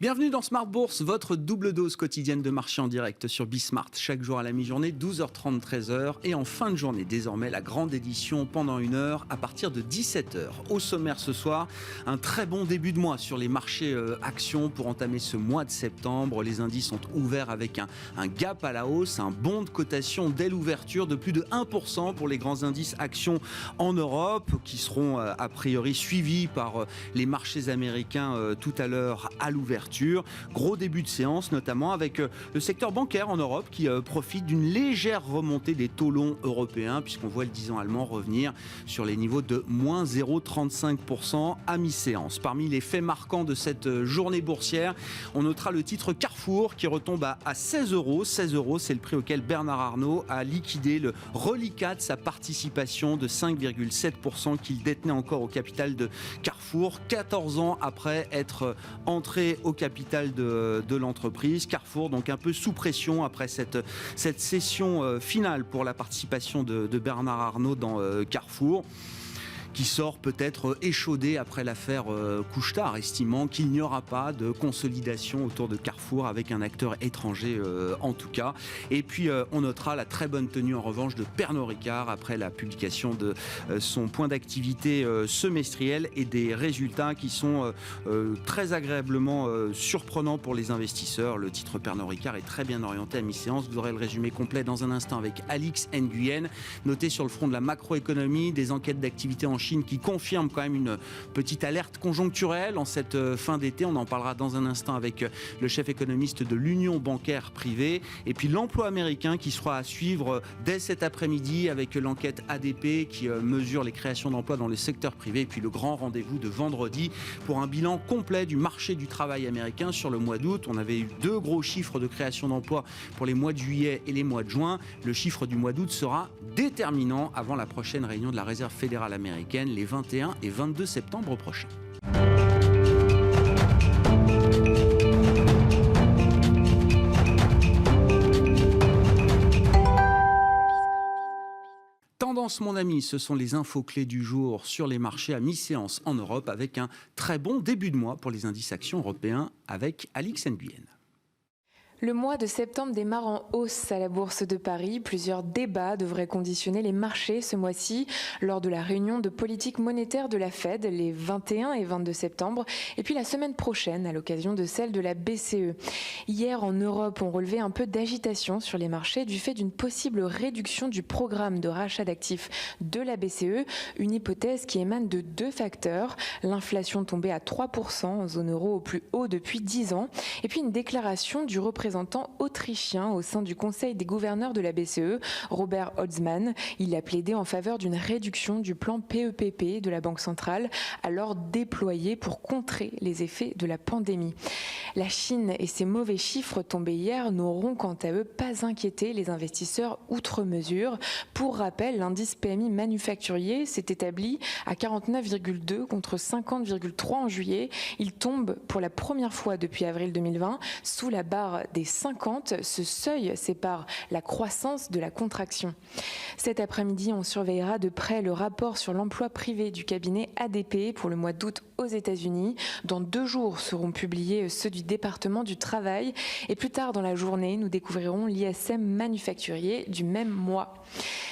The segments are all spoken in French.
Bienvenue dans Smart Bourse, votre double dose quotidienne de marché en direct sur Bismart. Chaque jour à la mi-journée, 12h30, 13h. Et en fin de journée, désormais, la grande édition pendant 1 heure à partir de 17h. Au sommaire ce soir, un très bon début de mois sur les marchés actions pour entamer ce mois de septembre. Les indices sont ouverts avec un gap à la hausse, un bond de cotation dès l'ouverture de plus de 1% pour les grands indices actions en Europe qui seront a priori suivis par les marchés américains tout à l'heure à l'ouverture. Gros début de séance, notamment avec le secteur bancaire en Europe qui profite d'une légère remontée des taux longs européens, puisqu'on voit le 10 ans allemand revenir sur les niveaux de moins 0,35% à mi-séance. Parmi les faits marquants de cette journée boursière, on notera le titre Carrefour qui retombe à 16 euros. 16 euros, c'est le prix auquel Bernard Arnault a liquidé le reliquat de sa participation de 5,7% qu'il détenait encore au capital de Carrefour, 14 ans après être entré au capital de l'entreprise. Carrefour, donc un peu sous pression après cette session finale pour la participation de Bernard Arnault dans Carrefour, qui sort peut-être échaudé après l'affaire Couche-Tard, estimant qu'il n'y aura pas de consolidation autour de Carrefour avec un acteur étranger en tout cas. Et puis on notera la très bonne tenue en revanche de Pernod Ricard après la publication de son point d'activité semestriel et des résultats qui sont très agréablement surprenants pour les investisseurs. Le titre Pernod Ricard est très bien orienté à mi-séance. Vous aurez le résumé complet dans un instant avec Alix Nguyen. Noté sur le front de la macroéconomie, des enquêtes d'activité en Chine qui confirme quand même une petite alerte conjoncturelle en cette fin d'été. On en parlera dans un instant avec le chef économiste de l'Union bancaire privée. Et puis l'emploi américain qui sera à suivre dès cet après-midi avec l'enquête ADP qui mesure les créations d'emplois dans le secteur privé. Et puis le grand rendez-vous de vendredi pour un bilan complet du marché du travail américain sur le mois d'août. On avait eu 2 gros chiffres de création d'emplois pour les mois de juillet et les mois de juin. Le chiffre du mois d'août sera déterminant avant la prochaine réunion de la Réserve fédérale américaine les 21 et 22 septembre prochains. Tendance, mon ami, ce sont les infos clés du jour sur les marchés à mi-séance en Europe avec un très bon début de mois pour les indices actions européens avec Alix Nguyen. Le mois de septembre démarre en hausse à la Bourse de Paris. Plusieurs débats devraient conditionner les marchés ce mois-ci lors de la réunion de politique monétaire de la Fed les 21 et 22 septembre et puis la semaine prochaine à l'occasion de celle de la BCE. Hier en Europe, on relevait un peu d'agitation sur les marchés du fait d'une possible réduction du programme de rachat d'actifs de la BCE, une hypothèse qui émane de 2 facteurs. L'inflation tombée à 3% en zone euro au plus haut depuis 10 ans et puis une déclaration du représentant autrichien au sein du Conseil des gouverneurs de la BCE, Robert Holzmann. Il a plaidé en faveur d'une réduction du plan PEPP de la Banque centrale, alors déployé pour contrer les effets de la pandémie. La Chine et ses mauvais chiffres tombés hier n'auront quant à eux pas inquiété les investisseurs outre mesure. Pour rappel, l'indice PMI manufacturier s'est établi à 49,2 contre 50,3 en juillet. Il tombe pour la première fois depuis avril 2020 sous la barre des 50, ce seuil sépare la croissance de la contraction. Cet après-midi, on surveillera de près le rapport sur l'emploi privé du cabinet ADP pour le mois d'août aux États-Unis. Dans 2 jours seront publiés ceux du département du travail et plus tard dans la journée, nous découvrirons l'ISM manufacturier du même mois.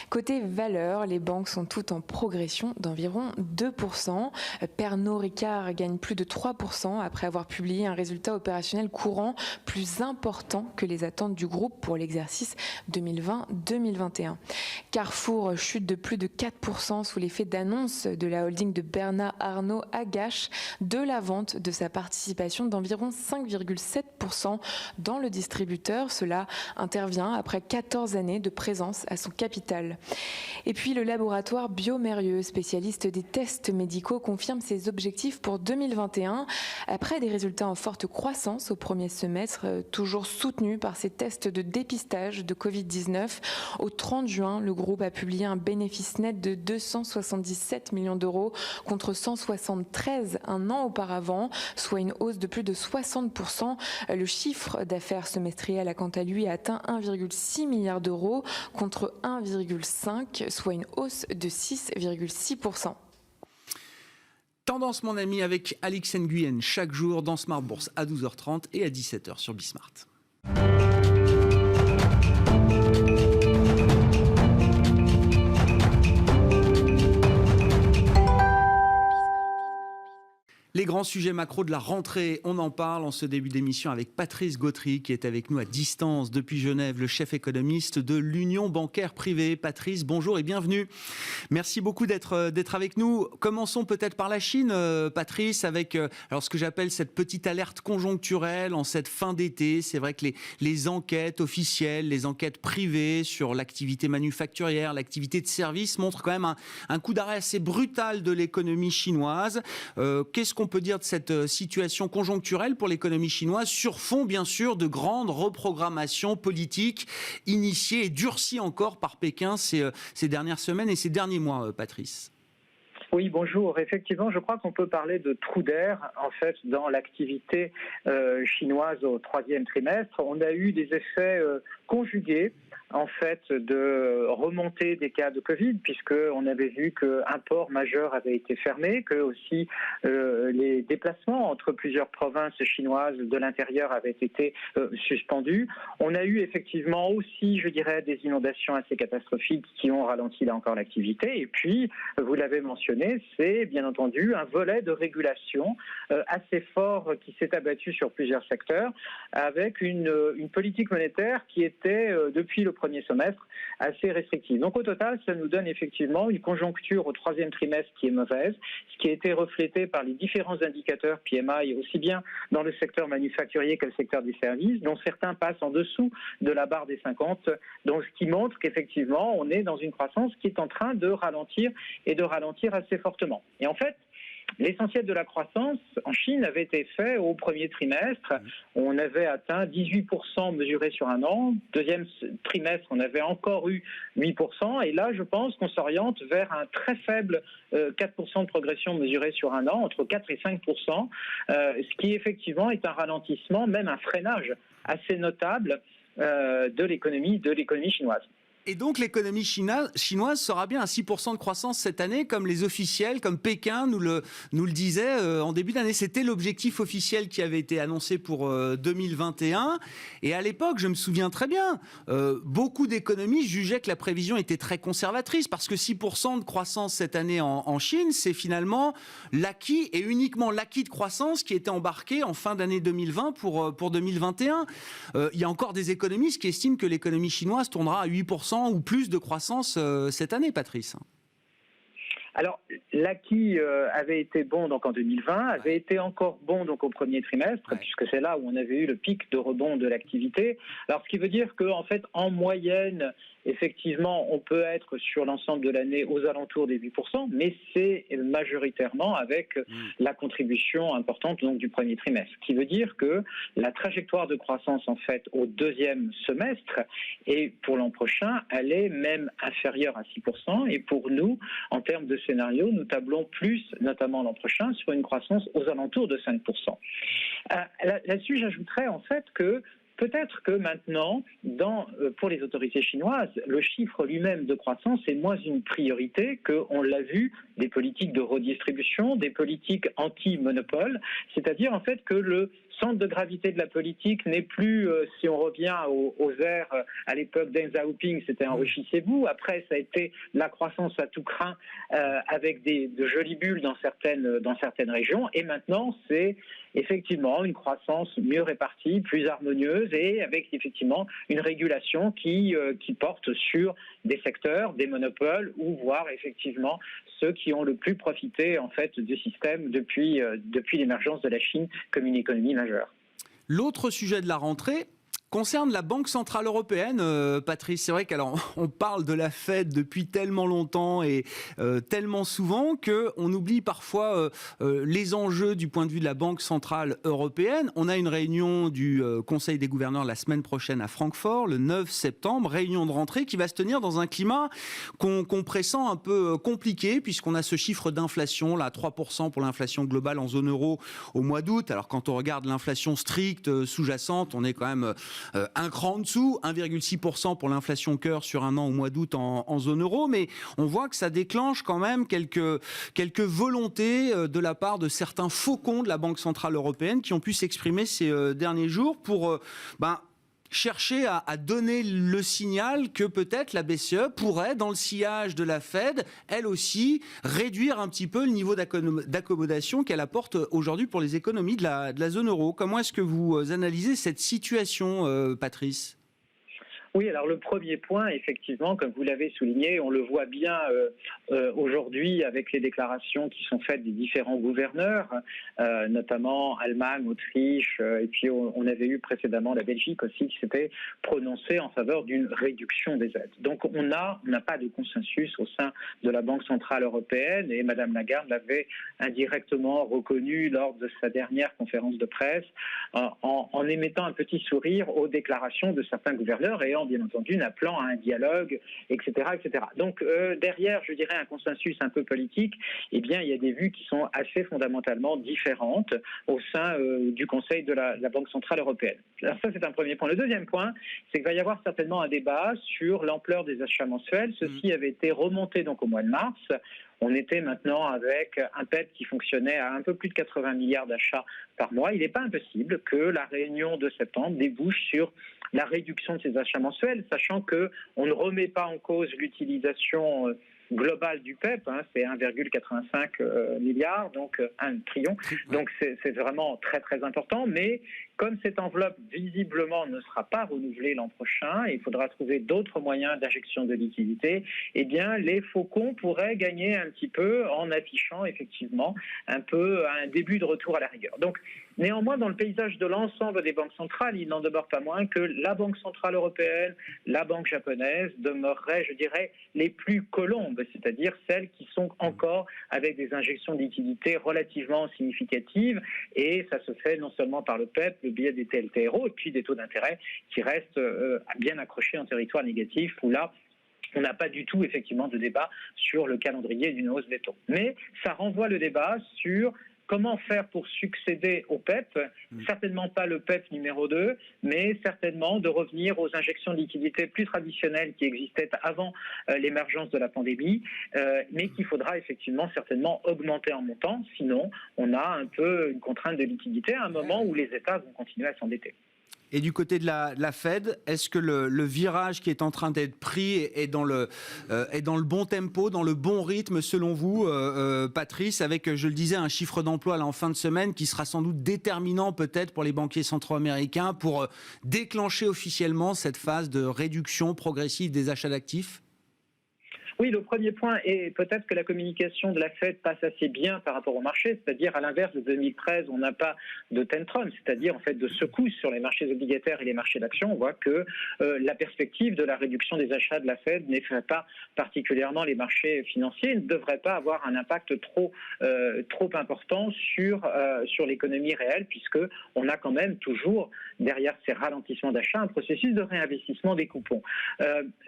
Côté valeur, les banques sont toutes en progression d'environ 2%. Pernod Ricard gagne plus de 3% après avoir publié un résultat opérationnel courant plus important que les attentes du groupe pour l'exercice 2020-2021. Carrefour chute de plus de 4% sous l'effet d'annonce de la holding de Bernard Arnault Agache de la vente de sa participation d'environ 5,7% dans le distributeur. Cela intervient après 14 années de présence à son capital. Et puis le laboratoire Biomérieux, spécialiste des tests médicaux, confirme ses objectifs pour 2021 après des résultats en forte croissance au premier semestre, toujours soutenus par ses tests de dépistage de Covid-19. Au 30 juin, le groupe a publié un bénéfice net de 277 millions d'euros contre 173 un an auparavant, soit une hausse de plus de 60%. Le chiffre d'affaires semestriel a quant à lui atteint 1,6 milliard d'euros contre 1,5, soit une hausse de 6,6%. Tendance, mon ami, avec Alix Nguyen, chaque jour dans Smart Bourse à 12h30 et à 17h sur Bismart. Les grands sujets macro de la rentrée, on en parle en ce début d'émission avec Patrice Gautry qui est avec nous à distance depuis Genève, le chef économiste de l'Union bancaire privée. Patrice, bonjour et bienvenue. Merci beaucoup d'être avec nous. Commençons peut-être par la Chine, Patrice, avec alors ce que j'appelle cette petite alerte conjoncturelle en cette fin d'été. C'est vrai que les enquêtes officielles, les enquêtes privées sur l'activité manufacturière, l'activité de services montrent quand même un coup d'arrêt assez brutal de l'économie chinoise. Qu'est-ce qu'on peut dire de cette situation conjoncturelle pour l'économie chinoise sur fond, bien sûr, de grandes reprogrammations politiques initiées et durcies encore par Pékin ces dernières semaines et ces derniers mois, Patrice? Oui, bonjour. Effectivement, je crois qu'on peut parler de trou d'air, en fait, dans l'activité chinoise au troisième trimestre. On a eu des effets conjugués, en fait, de remontée des cas de Covid, puisqu'on avait vu qu'un port majeur avait été fermé, que aussi les déplacements entre plusieurs provinces chinoises de l'intérieur avaient été suspendus. On a eu effectivement aussi, je dirais, des inondations assez catastrophiques qui ont ralenti là encore l'activité. Et puis, vous l'avez mentionné, c'est bien entendu un volet de régulation assez fort qui s'est abattu sur plusieurs secteurs, avec une politique monétaire qui était, depuis le premier semestre, assez restrictive. Donc au total, ça nous donne effectivement une conjoncture au troisième trimestre qui est mauvaise, ce qui a été reflété par les différents indicateurs PMI, aussi bien dans le secteur manufacturier que le secteur des services, dont certains passent en dessous de la barre des 50, donc ce qui montre qu'effectivement, on est dans une croissance qui est en train de ralentir et de ralentir assez fortement. Et en fait, l'essentiel de la croissance en Chine avait été fait au premier trimestre. On avait atteint 18% mesuré sur un an. Deuxième trimestre, on avait encore eu 8%. Et là, je pense qu'on s'oriente vers un très faible 4% de progression mesurée sur un an, entre 4 et 5%, ce qui effectivement est un ralentissement, même un freinage assez notable de l'économie chinoise. Et donc l'économie chinoise sera bien à 6% de croissance cette année, comme les officiels, comme Pékin nous le disait en début d'année. C'était l'objectif officiel qui avait été annoncé pour 2021. Et à l'époque, je me souviens très bien, beaucoup d'économistes jugeaient que la prévision était très conservatrice, parce que 6% de croissance cette année en Chine, c'est finalement l'acquis, et uniquement l'acquis de croissance qui était embarqué en fin d'année 2020 pour 2021. Il y a encore des économistes qui estiment que l'économie chinoise tournera à 8% ou plus de croissance cette année, Patrice. Alors, l'acquis avait été bon donc en 2020, avait été encore bon donc au premier trimestre, puisque c'est là où on avait eu le pic de rebond de l'activité. Alors, ce qui veut dire qu'en fait, en moyenne, effectivement, on peut être sur l'ensemble de l'année aux alentours des 8%, mais c'est majoritairement avec la contribution importante donc du premier trimestre. Ce qui veut dire que la trajectoire de croissance, en fait, au deuxième semestre et pour l'an prochain, elle est même inférieure à 6%. Et pour nous, en termes de scénario, nous tablons plus, notamment l'an prochain, sur une croissance aux alentours de 5%. Là-dessus, j'ajouterais en fait que peut-être que maintenant, pour les autorités chinoises, le chiffre lui-même de croissance est moins une priorité qu'on l'a vu des politiques de redistribution, des politiques anti-monopole, c'est-à-dire en fait que le centre de gravité de la politique n'est plus, si on revient aux airs à l'époque Deng Xiaoping, c'était enrichissez-vous. Après, ça a été la croissance à tout crin avec de jolies bulles dans certaines régions. Et maintenant, c'est effectivement une croissance mieux répartie, plus harmonieuse et avec effectivement une régulation qui porte sur des secteurs, des monopoles ou voire effectivement ceux qui ont le plus profité en fait du système depuis l'émergence de la Chine comme une économie majeure. L'autre sujet de la rentrée concerne la Banque Centrale Européenne, Patrice. C'est vrai qu'on parle de la Fed depuis tellement longtemps et tellement souvent qu'on oublie parfois les enjeux du point de vue de la Banque Centrale Européenne. On a une réunion du Conseil des gouverneurs la semaine prochaine à Francfort, le 9 septembre, réunion de rentrée qui va se tenir dans un climat qu'on pressent un peu compliqué, puisqu'on a ce chiffre d'inflation, là, 3% pour l'inflation globale en zone euro au mois d'août. Alors quand on regarde l'inflation stricte, sous-jacente, on est quand même un cran en dessous, 1,6% pour l'inflation cœur sur un an au mois d'août en zone euro, mais on voit que ça déclenche quand même quelques volontés de la part de certains faucons de la Banque Centrale Européenne qui ont pu s'exprimer ces derniers jours pour chercher à donner le signal que peut-être la BCE pourrait, dans le sillage de la Fed, elle aussi, réduire un petit peu le niveau d'accommodation qu'elle apporte aujourd'hui pour les économies de la zone euro. Comment est-ce que vous analysez cette situation, Patrice ? Oui, alors le premier point, effectivement, comme vous l'avez souligné, on le voit bien aujourd'hui avec les déclarations qui sont faites des différents gouverneurs, notamment Allemagne, Autriche, et puis on avait eu précédemment la Belgique aussi qui s'était prononcée en faveur d'une réduction des aides. Donc on n'a pas de consensus au sein de la Banque Centrale Européenne, et Madame Lagarde l'avait indirectement reconnu lors de sa dernière conférence de presse en émettant un petit sourire aux déclarations de certains gouverneurs et bien entendu, en appelant à un dialogue, etc., etc. Donc, derrière, je dirais, un consensus un peu politique, eh bien, il y a des vues qui sont assez fondamentalement différentes au sein du Conseil de la Banque Centrale Européenne. Alors ça, c'est un premier point. Le deuxième point, c'est qu'il va y avoir certainement un débat sur l'ampleur des achats mensuels. Ceci avait été remonté donc au mois de mars. On était maintenant avec un PEP qui fonctionnait à un peu plus de 80 milliards d'achats par mois. Il n'est pas impossible que la réunion de septembre débouche sur la réduction de ces achats mensuels, sachant qu'on ne remet pas en cause l'utilisation globale du PEP, c'est 1,85 milliard, donc 1 trillion. Donc c'est vraiment très très important, mais comme cette enveloppe visiblement ne sera pas renouvelée l'an prochain, il faudra trouver d'autres moyens d'injection de liquidité, eh bien les faucons pourraient gagner un petit peu en affichant effectivement un peu un début de retour à la rigueur. Donc néanmoins, dans le paysage de l'ensemble des banques centrales, il n'en demeure pas moins que la Banque Centrale Européenne, la Banque japonaise demeureraient, je dirais, les plus colombes, c'est-à-dire celles qui sont encore avec des injections de liquidités relativement significatives, et ça se fait non seulement par le PEP, le biais des TLTRO, et puis des taux d'intérêt qui restent bien accrochés en territoire négatif, où là, on n'a pas du tout effectivement de débat sur le calendrier d'une hausse des taux. Mais ça renvoie le débat sur comment faire pour succéder au PEP, certainement pas le PEP numéro 2, mais certainement de revenir aux injections de liquidités plus traditionnelles qui existaient avant l'émergence de la pandémie, mais qu'il faudra effectivement certainement augmenter en montant, sinon on a un peu une contrainte de liquidité à un moment où les États vont continuer à s'endetter. Et du côté de la Fed, est-ce que le virage qui est en train d'être pris est dans le bon tempo, dans le bon rythme selon vous, Patrice, avec, je le disais, un chiffre d'emploi là, en fin de semaine qui sera sans doute déterminant peut-être pour les banquiers centraux américains pour déclencher officiellement cette phase de réduction progressive des achats d'actifs ? Oui, le premier point est peut-être que la communication de la Fed passe assez bien par rapport au marché, c'est-à-dire à l'inverse de 2013, on n'a pas de tantrum, c'est-à-dire en fait de secousse sur les marchés obligataires et les marchés d'actions. On voit que la perspective de la réduction des achats de la Fed n'effraie pas particulièrement les marchés financiers, ne devrait pas avoir un impact trop important sur l'économie réelle, puisque on a quand même toujours derrière ces ralentissements d'achat un processus de réinvestissement des coupons.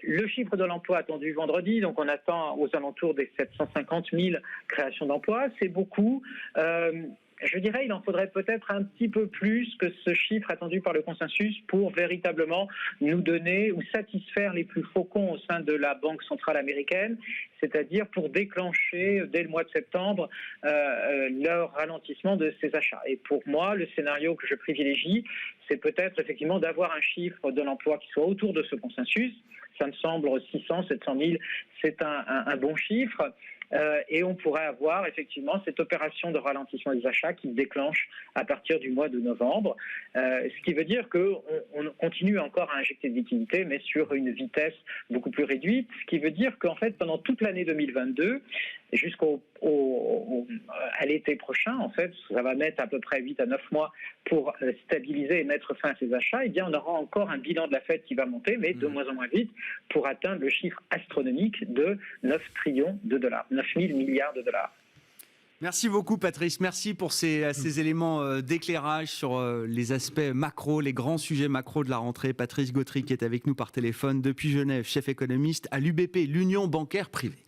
Le chiffre de l'emploi attendu vendredi, donc on attend aux alentours des 750 000 créations d'emplois, c'est beaucoup. Je dirais il en faudrait peut-être un petit peu plus que ce chiffre attendu par le consensus pour véritablement nous donner ou satisfaire les plus faucons au sein de la Banque centrale américaine, c'est-à-dire pour déclencher dès le mois de septembre leur ralentissement de ces achats. Et pour moi, le scénario que je privilégie, c'est peut-être effectivement d'avoir un chiffre de l'emploi qui soit autour de ce consensus. Ça me semble 600, 700 000, c'est un bon chiffre. Et on pourrait avoir effectivement cette opération de ralentissement des achats qui se déclenche à partir du mois de novembre, ce qui veut dire qu'on continue encore à injecter de liquidités, mais sur une vitesse beaucoup plus réduite, ce qui veut dire qu'en fait pendant toute l'année 2022, à l'été prochain, en fait, ça va mettre à peu près 8 à 9 mois pour stabiliser et mettre fin à ces achats, et bien on aura encore un bilan de la Fed qui va monter, mais de moins en moins vite, pour atteindre le chiffre astronomique de 9 trillions de dollars, 9 000 milliards de dollars. Merci beaucoup Patrice, merci pour ces éléments d'éclairage sur les aspects macro, les grands sujets macro de la rentrée. Patrice Gautry qui est avec nous par téléphone depuis Genève, chef économiste à l'UBP, l'Union bancaire privée.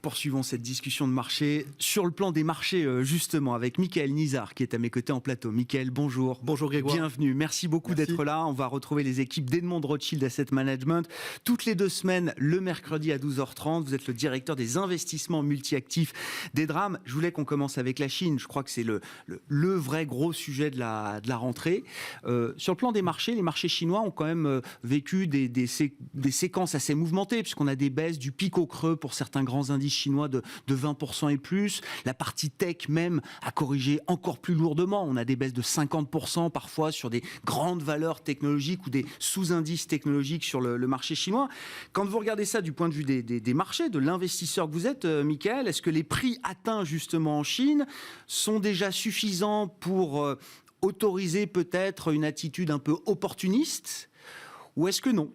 poursuivons cette discussion de marché sur le plan des marchés, justement, avec Michael Nizar, qui est à mes côtés en plateau. Michael, bonjour. Bonjour Grégoire. Bienvenue. Merci beaucoup d'être là. On va retrouver les équipes d'Edmond Rothschild Asset Management toutes les 2 semaines, le mercredi à 12h30. Vous êtes le directeur des investissements multi-actifs d'Edram. Je voulais qu'on commence avec la Chine. Je crois que c'est le vrai gros sujet de la rentrée. Sur le plan des marchés, les marchés chinois ont quand même vécu des séquences assez mouvementées, puisqu'on a des baisses du pic au creux pour certains grands indices chinois de 20% et plus. La partie tech même a corrigé encore plus lourdement. On a des baisses de 50% parfois sur des grandes valeurs technologiques ou des sous-indices technologiques sur le marché chinois. Quand vous regardez ça du point de vue des marchés, de l'investisseur que vous êtes, Michael, est-ce que les prix atteints justement en Chine sont déjà suffisants pour autoriser peut-être une attitude un peu opportuniste, ou est-ce que non,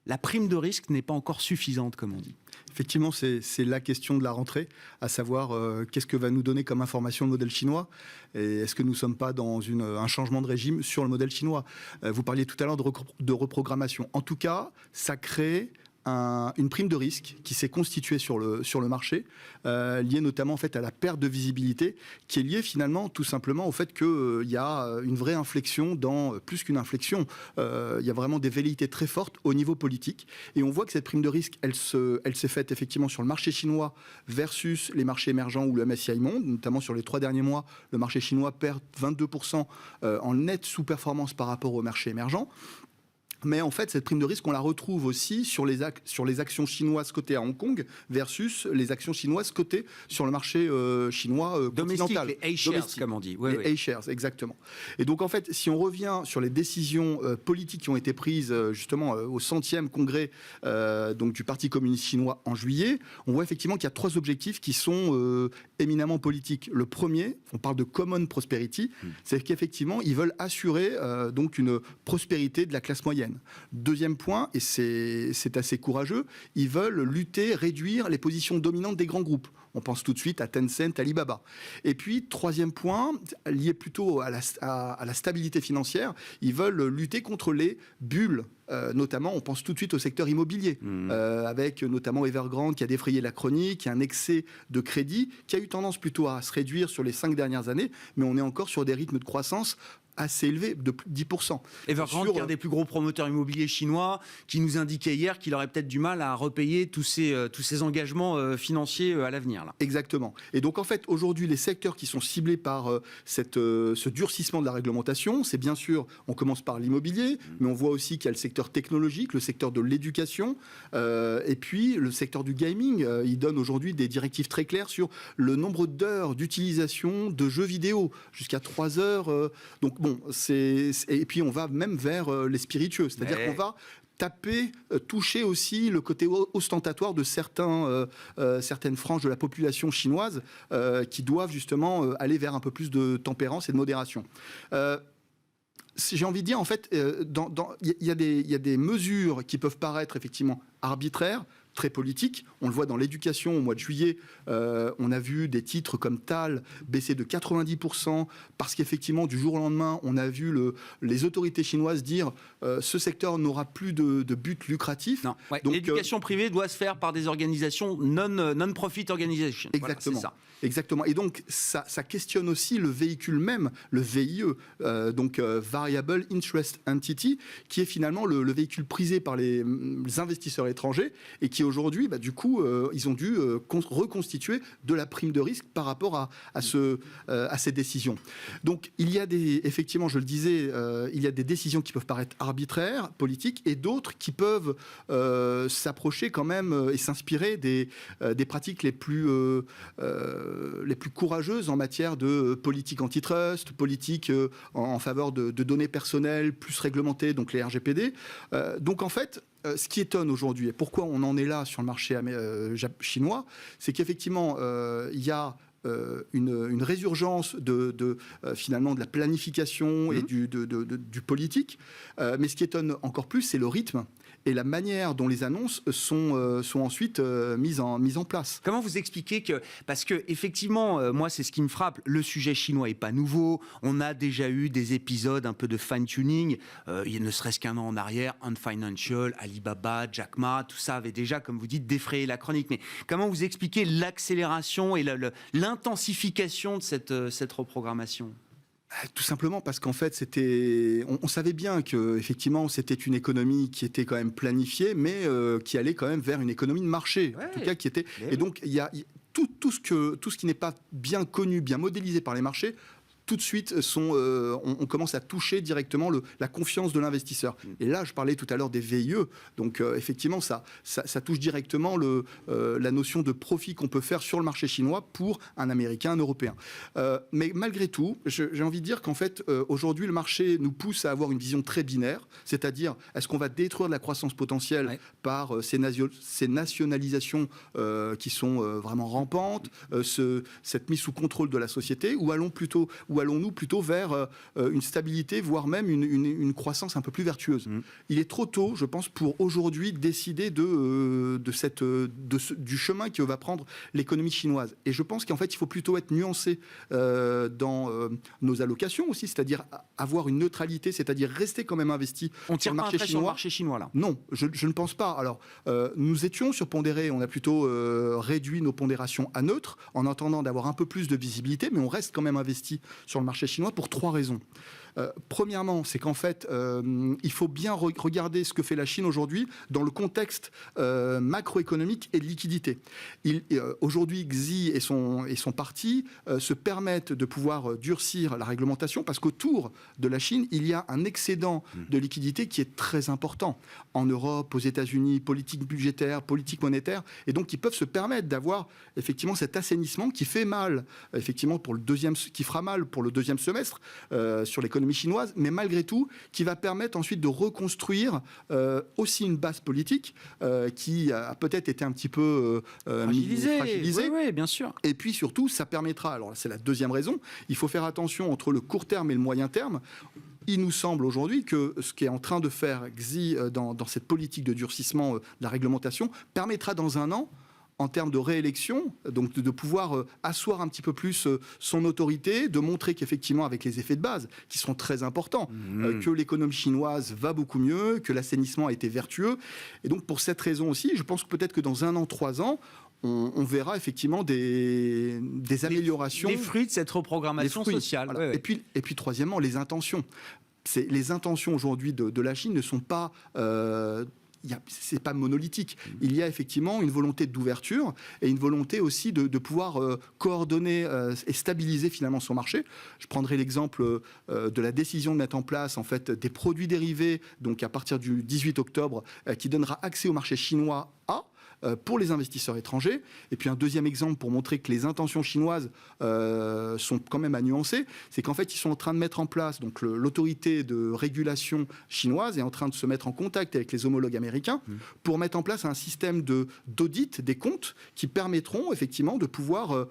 la prime de risque n'est pas encore suffisante, comme on dit? Effectivement, c'est la question de la rentrée, à savoir qu'est-ce que va nous donner comme information le modèle chinois, et est-ce que nous ne sommes pas dans un changement de régime sur le modèle chinois. Vous parliez tout à l'heure de reprogrammation. En tout cas, ça crée une prime de risque qui s'est constituée sur le marché, liée notamment en fait à la perte de visibilité, qui est liée finalement tout simplement au fait qu'il y a une vraie inflexion plus qu'une inflexion, il y a vraiment des velléités très fortes au niveau politique, et on voit que cette prime de risque, elle s'est faite effectivement sur le marché chinois versus les marchés émergents ou le MSCI Monde, notamment sur les 3 derniers mois, le marché chinois perd 22% en nette sous-performance par rapport au marché émergent. Mais en fait, cette prime de risque, on la retrouve aussi sur les actions chinoises cotées à Hong Kong versus les actions chinoises cotées sur le marché chinois continental. Domestique, les A-shares, comme on dit. Oui, les A-shares, exactement. Et donc, en fait, si on revient sur les décisions politiques qui ont été prises justement au 100e congrès donc, du Parti communiste chinois en juillet, on voit effectivement qu'il y a 3 objectifs qui sont éminemment politiques. Le premier, on parle de common prosperity, c'est qu'effectivement, ils veulent assurer donc une prospérité de la classe moyenne. Deuxième point, et c'est assez courageux, ils veulent lutter, réduire les positions dominantes des grands groupes. On pense tout de suite à Tencent, Alibaba. Et puis, troisième point, lié plutôt à la stabilité financière, ils veulent lutter contre les bulles. Notamment, on pense tout de suite au secteur immobilier, avec notamment Evergrande qui a défrayé la chronique, qui a un excès de crédit, qui a eu tendance plutôt à se réduire sur les 5 dernières années, mais on est encore sur des rythmes de croissance assez élevé, de plus de 10%. Evergrande, qui est un des plus gros promoteurs immobiliers chinois, qui nous indiquait hier qu'il aurait peut-être du mal à repayer tous ces engagements financiers à l'avenir. Là. Exactement. Et donc, en fait, aujourd'hui, les secteurs qui sont ciblés par ce durcissement de la réglementation, c'est bien sûr, on commence par l'immobilier, mais on voit aussi qu'il y a le secteur technologique, le secteur de l'éducation, et puis le secteur du gaming. Il donne aujourd'hui des directives très claires sur le nombre d'heures d'utilisation de jeux vidéo, jusqu'à 3 heures. Donc, bon, et puis on va même vers les spiritueux, c'est-à-dire qu'on va toucher aussi le côté ostentatoire de certaines franges de la population chinoise qui doivent justement aller vers un peu plus de tempérance et de modération. J'ai envie de dire, en fait, il y a des mesures qui peuvent paraître effectivement arbitraires, très politique. On le voit dans l'éducation au mois de juillet. On a vu des titres comme Tal baisser de 90% parce qu'effectivement, du jour au lendemain, on a vu les autorités chinoises dire ce secteur n'aura plus de but lucratif. Non. Ouais. Donc, l'éducation privée doit se faire par des organisations non-profit organizations. Exactement. Voilà, c'est ça. Exactement. Et donc, ça questionne aussi le véhicule même, le VIE, donc Variable Interest Entity, qui est finalement le véhicule prisé par les investisseurs étrangers et qui aujourd'hui, du coup, ils ont dû reconstituer de la prime de risque par rapport à ces décisions. Donc, il y a effectivement, je le disais, il y a des décisions qui peuvent paraître arbitraires, politiques, et d'autres qui peuvent s'approcher quand même et s'inspirer des pratiques les plus courageuses en matière de politique antitrust, politique en faveur de données personnelles plus réglementées, donc les RGPD. Donc, en fait, ce qui étonne aujourd'hui, et pourquoi on en est là sur le marché chinois, c'est qu'effectivement, il y a une résurgence finalement de la planification et du politique. Mais ce qui étonne encore plus, c'est le rythme et la manière dont les annonces sont ensuite mises en place. Comment vous expliquez que... Parce que effectivement, moi, c'est ce qui me frappe. Le sujet chinois est pas nouveau. On a déjà eu des épisodes un peu de fine-tuning. Il ne serait-ce qu'un an en arrière, Ant Financial, Alibaba, Jack Ma, tout ça avait déjà, comme vous dites, défrayé la chronique. Mais comment vous expliquez l'accélération et l'intensification de cette reprogrammation ? Tout simplement parce qu'en fait, on savait bien que effectivement, c'était une économie qui était quand même planifiée, mais qui allait quand même vers une économie de marché, en tout cas qui était. Et donc, il y a tout ce qui n'est pas bien connu, bien modélisé par les marchés. Tout de suite, on commence à toucher directement la confiance de l'investisseur. Et là, je parlais tout à l'heure des VIE. Donc, effectivement, ça touche directement la notion de profit qu'on peut faire sur le marché chinois pour un Américain, un Européen. Mais malgré tout, j'ai envie de dire qu'en fait, aujourd'hui, le marché nous pousse à avoir une vision très binaire. C'est-à-dire, est-ce qu'on va détruire de la croissance potentielle par ces nationalisations qui sont vraiment rampantes, cette mise sous contrôle de la société, ou allons-nous plutôt vers une stabilité, voire même une croissance un peu plus vertueuse. Il est trop tôt, je pense, pour aujourd'hui décider du chemin que va prendre l'économie chinoise. Et je pense qu'en fait, il faut plutôt être nuancé dans nos allocations aussi, c'est-à-dire avoir une neutralité, c'est-à-dire rester quand même investi sur le marché chinois. Sur le marché chinois, là. Non, je ne pense pas. Alors, nous étions surpondérés, on a plutôt réduit nos pondérations à neutre, en attendant d'avoir un peu plus de visibilité, mais on reste quand même investi sur le marché chinois pour 3 raisons. Premièrement, c'est qu'en fait, il faut bien regarder ce que fait la Chine aujourd'hui dans le contexte macroéconomique et de liquidité. Aujourd'hui, Xi et son parti se permettent de pouvoir durcir la réglementation parce qu'autour de la Chine, il y a un excédent de liquidité qui est très important. En Europe, aux États-Unis, politique budgétaire, politique monétaire, et donc ils peuvent se permettre d'avoir effectivement cet assainissement qui fait mal, effectivement qui fera mal pour le deuxième semestre sur l'économie chinoise, mais malgré tout, qui va permettre ensuite de reconstruire aussi une base politique qui a peut-être été un petit peu fragilisée. Oui, bien sûr. Et puis surtout, ça permettra, alors c'est la deuxième raison, il faut faire attention entre le court terme et le moyen terme. Il nous semble aujourd'hui que ce qu'est en train de faire Xi dans cette politique de durcissement de la réglementation permettra dans un an, en termes de réélection, donc de pouvoir asseoir un petit peu plus son autorité, de montrer qu'effectivement, avec les effets de base, qui sont très importants, que l'économie chinoise va beaucoup mieux, que l'assainissement a été vertueux. Et donc, pour cette raison aussi, je pense que peut-être que dans 1 an, 3 ans, on verra effectivement des améliorations. Les fruits de cette reprogrammation sociale. Voilà. Ouais. Et puis, troisièmement, les intentions. Les intentions aujourd'hui de la Chine ne sont pas... c'est pas monolithique. Il y a effectivement une volonté d'ouverture et une volonté aussi de pouvoir coordonner et stabiliser finalement son marché. Je prendrai l'exemple de la décision de mettre en place en fait des produits dérivés, donc à partir du 18 octobre, qui donnera accès au marché chinois pour les investisseurs étrangers. Et puis un deuxième exemple pour montrer que les intentions chinoises sont quand même à nuancer, c'est qu'en fait ils sont en train de mettre en place, donc l'autorité de régulation chinoise est en train de se mettre en contact avec les homologues américains pour mettre en place un système d'audit des comptes qui permettront effectivement de pouvoir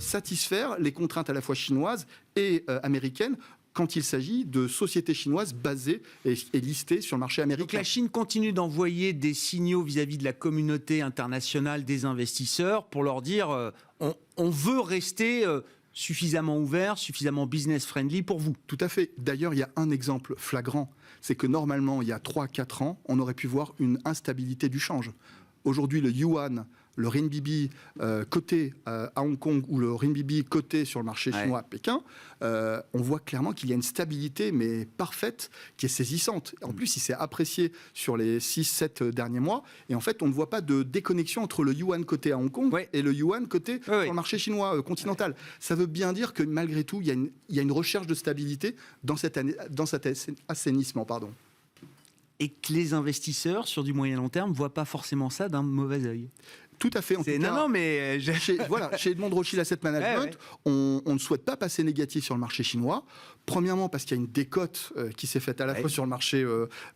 satisfaire les contraintes à la fois chinoises et américaines quand il s'agit de sociétés chinoises basées et listées sur le marché américain. Donc la Chine continue d'envoyer des signaux vis-à-vis de la communauté internationale des investisseurs pour leur dire on veut rester suffisamment ouvert, suffisamment business-friendly pour vous. Tout à fait. D'ailleurs, il y a un exemple flagrant, c'est que normalement, il y a 3-4 ans, on aurait pu voir une instabilité du change. Aujourd'hui, le yuan, le renminbi coté à Hong Kong ou le renminbi coté sur le marché chinois à Pékin, on voit clairement qu'il y a une stabilité mais parfaite qui est saisissante. En plus, il s'est apprécié sur les 6-7 derniers mois et en fait, on ne voit pas de déconnexion entre le yuan coté à Hong Kong et le yuan coté sur le marché chinois continental. Ça veut bien dire que malgré tout, il y a une recherche de stabilité dans cet assainissement. Et que les investisseurs, sur du moyen long terme, ne voient pas forcément ça d'un mauvais œil. Tout à fait. En tout cas, non, mais chez Edmond de Rothschild Asset Management, on ne souhaite pas passer négatif sur le marché chinois. Premièrement, parce qu'il y a une décote qui s'est faite à la fois sur le marché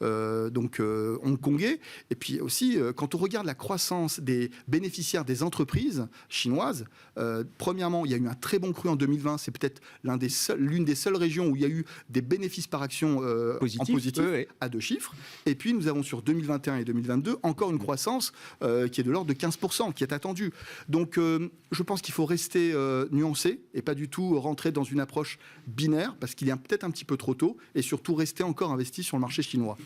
hongkongais, et puis aussi, quand on regarde la croissance des bénéficiaires des entreprises chinoises, premièrement, il y a eu un très bon cru en 2020. C'est peut-être l'une des seules régions où il y a eu des bénéfices par action en positif à 2 chiffres. Et puis, nous avons sur 2021 et 2022 encore une croissance qui est de l'ordre de 15%, qui est attendue. Donc, je pense qu'il faut rester nuancé et pas du tout rentrer dans une approche binaire, parce qu'il est peut-être un petit peu trop tôt, et surtout rester encore investi sur le marché chinois.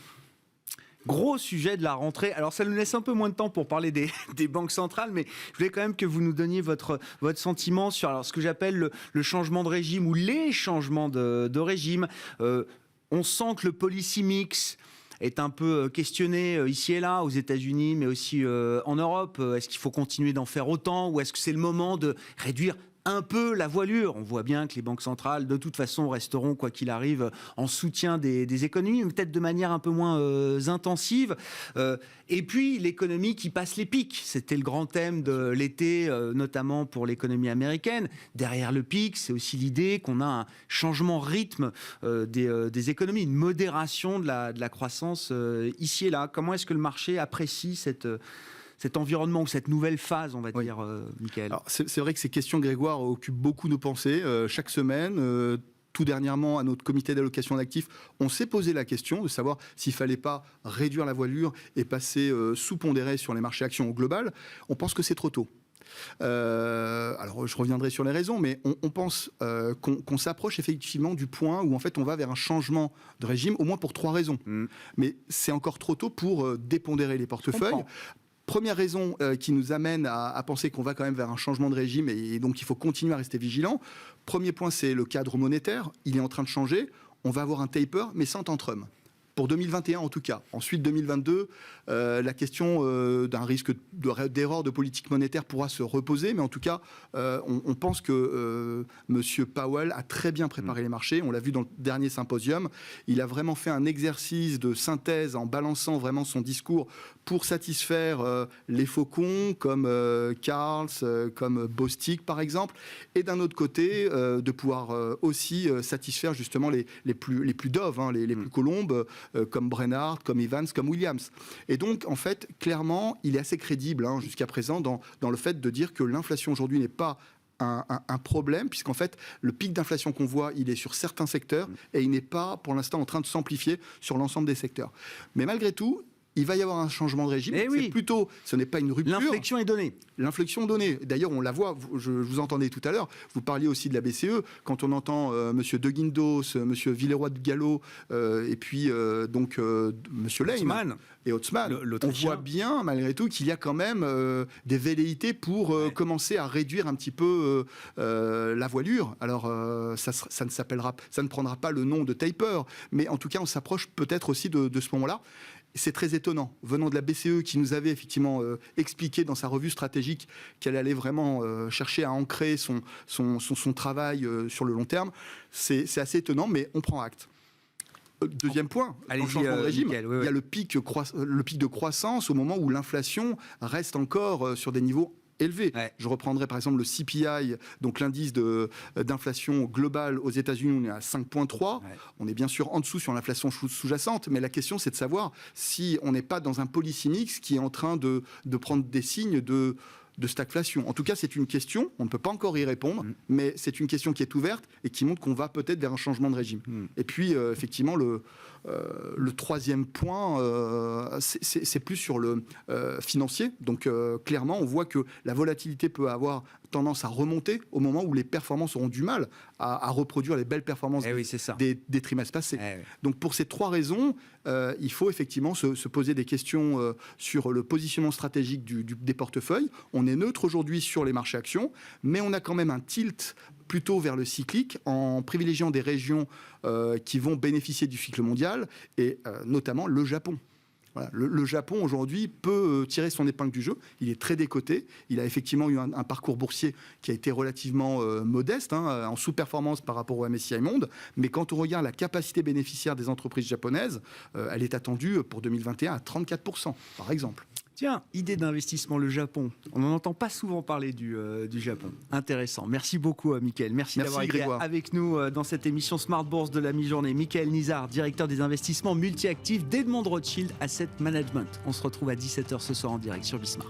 Gros sujet de la rentrée. Alors, ça nous laisse un peu moins de temps pour parler des banques centrales, mais je voulais quand même que vous nous donniez votre sentiment sur ce que j'appelle le changement de régime ou les changements de régime. On sent que le policy mix est un peu questionné ici et là, aux États-Unis, mais aussi en Europe. Est-ce qu'il faut continuer d'en faire autant, ou est-ce que c'est le moment de réduire un peu la voilure? On voit bien que les banques centrales, de toute façon, resteront, quoi qu'il arrive, en soutien des économies, mais peut-être de manière un peu moins intensive. Et puis, l'économie qui passe les pics. C'était le grand thème de l'été, notamment pour l'économie américaine. Derrière le pic, c'est aussi l'idée qu'on a un changement de rythme des économies, une modération de la croissance ici et là. Comment est-ce que le marché apprécie cet environnement ou cette nouvelle phase, on va dire, Mickaël? Alors, c'est vrai que ces questions, Grégoire, occupent beaucoup nos pensées chaque semaine. Tout dernièrement, à notre comité d'allocation d'actifs, on s'est posé la question de savoir s'il ne fallait pas réduire la voilure et passer sous-pondéré sur les marchés actions au global. On pense que c'est trop tôt. Alors, je reviendrai sur les raisons, mais on pense qu'on s'approche effectivement du point où en fait on va vers un changement de régime, au moins pour 3 raisons. Mais c'est encore trop tôt pour dépondérer les portefeuilles. Première raison qui nous amène à penser qu'on va quand même vers un changement de régime, et donc il faut continuer à rester vigilant. Premier point, c'est le cadre monétaire. Il est en train de changer. On va avoir un taper, mais sans tantrum. Pour 2021 en tout cas. Ensuite, 2022, la question d'un risque d'erreur de politique monétaire pourra se reposer, mais en tout cas, on pense que M. Powell a très bien préparé les marchés. On l'a vu dans le dernier symposium. Il a vraiment fait un exercice de synthèse en balançant vraiment son discours pour satisfaire les faucons comme Carls, comme Bostic par exemple, et d'un autre côté, de pouvoir aussi satisfaire justement les plus doves, les plus colombes, comme Brennard, comme Evans, comme Williams. Et donc, en fait, clairement, il est assez crédible jusqu'à présent dans le fait de dire que l'inflation aujourd'hui n'est pas un problème, puisqu'en fait, le pic d'inflation qu'on voit, il est sur certains secteurs, et il n'est pas, pour l'instant, en train de s'amplifier sur l'ensemble des secteurs. Mais malgré tout, il va y avoir un changement de régime. C'est plutôt, ce n'est pas une rupture. L'inflexion est donnée. L'inflexion donnée. D'ailleurs, on la voit. Je vous entendais tout à l'heure. Vous parliez aussi de la BCE. Quand on entend Monsieur De Guindos, Monsieur Villeroy de Gallo, et puis Monsieur Lane et Hautsmann, on voit bien malgré tout qu'il y a quand même des velléités pour commencer à réduire un petit peu la voilure. Alors, ça ne prendra pas le nom de taper, mais en tout cas, on s'approche peut-être aussi de ce moment-là. C'est très étonnant, venant de la BCE qui nous avait effectivement expliqué dans sa revue stratégique qu'elle allait vraiment chercher à ancrer son travail sur le long terme. C'est assez étonnant, mais on prend acte. Deuxième point, en changement de régime, Mickaël, il y a le pic de croissance au moment où l'inflation reste encore sur des niveaux élevé. Je reprendrai par exemple le CPI, donc l'indice d'inflation globale aux États-Unis, on est à 5,3. On est bien sûr en dessous sur l'inflation sous-jacente, mais la question c'est de savoir si on n'est pas dans un policy mix qui est en train de prendre des signes de stagflation. En tout cas, c'est une question, on ne peut pas encore y répondre, mais c'est une question qui est ouverte et qui montre qu'on va peut-être vers un changement de régime. Et puis, effectivement, le troisième point, c'est plus sur le financier. Donc, clairement, on voit que la volatilité peut avoir tendance à remonter au moment où les performances auront du mal à reproduire les belles performances des trimestres passés. Donc, pour ces 3 raisons, il faut effectivement se poser des questions sur le positionnement stratégique des portefeuilles. On est neutre aujourd'hui sur les marchés actions, mais on a quand même un tilt plutôt vers le cyclique en privilégiant des régions qui vont bénéficier du cycle mondial et notamment le Japon. Voilà. Le Japon, aujourd'hui, peut tirer son épingle du jeu. Il est très décoté. Il a effectivement eu un parcours boursier qui a été relativement modeste, en sous-performance par rapport au MSCI Monde. Mais quand on regarde la capacité bénéficiaire des entreprises japonaises, elle est attendue pour 2021 à 34%, par exemple. Tiens, idée d'investissement, le Japon. On n'en entend pas souvent parler du Japon. Intéressant. Merci beaucoup, Mickaël. Merci d'avoir été Grégoire. avec nous dans cette émission Smart Bourse de la mi-journée. Mickaël Nizard, directeur des investissements multi-actifs d'Edmond Rothschild Asset Management. On se retrouve à 17h ce soir en direct sur Bismart.